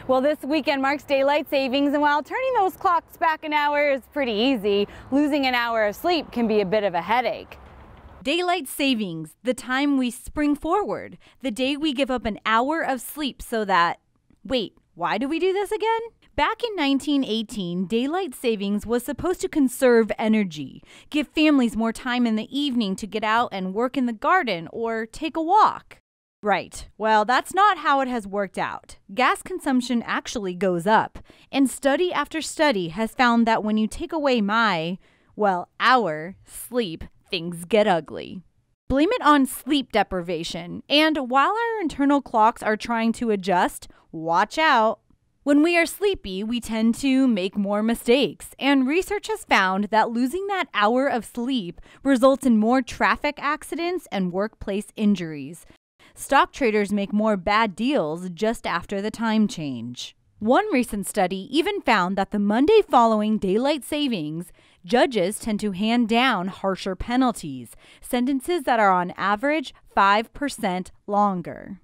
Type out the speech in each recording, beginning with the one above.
Well, this weekend marks daylight savings, and while turning those clocks back an hour is pretty easy, losing an hour of sleep can be a bit of a headache. Daylight savings, the time we spring forward, the day we give up an hour of sleep so that... Wait, why do we do this again? Back in 1918, daylight savings was supposed to conserve energy, give families more time in the evening to get out and work in the garden or take a walk. Right. Well, that's not how it has worked out. Gas consumption actually goes up, and study after study has found that when you take away our sleep, things get ugly. Blame it on sleep deprivation, and while our internal clocks are trying to adjust, watch out. When we are sleepy, we tend to make more mistakes, and research has found that losing that hour of sleep results in more traffic accidents and workplace injuries. Stock traders make more bad deals just after the time change. One recent study even found that the Monday following daylight savings, judges tend to hand down harsher penalties, sentences that are on average 5% longer.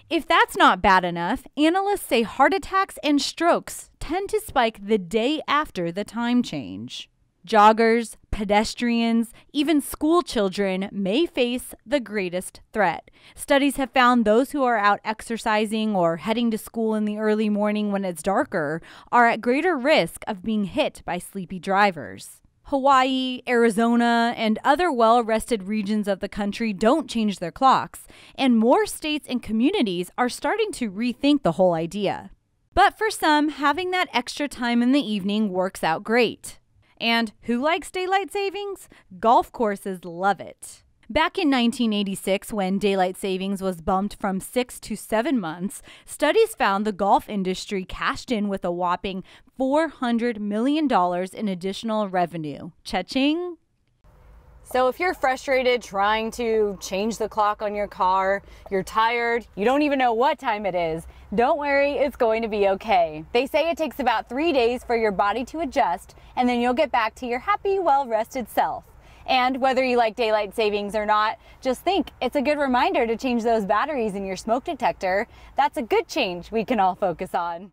If that's not bad enough, analysts say heart attacks and strokes tend to spike the day after the time change. Joggers, pedestrians, even school children may face the greatest threat. Studies have found those who are out exercising or heading to school in the early morning when it's darker are at greater risk of being hit by sleepy drivers. Hawaii, Arizona, and other well-rested regions of the country don't change their clocks, and more states and communities are starting to rethink the whole idea. But for some, having that extra time in the evening works out great. And who likes daylight savings? Golf courses love it. Back in 1986, when daylight savings was bumped from 6 to 7 months, studies found the golf industry cashed in with a whopping $400 million in additional revenue. Cha-ching! So if you're frustrated trying to change the clock on your car, you're tired, you don't even know what time it is, don't worry, it's going to be okay. They say it takes about 3 days for your body to adjust, and then you'll get back to your happy, well-rested self. And whether you like daylight savings or not, just think it's a good reminder to change those batteries in your smoke detector. That's a good change we can all focus on.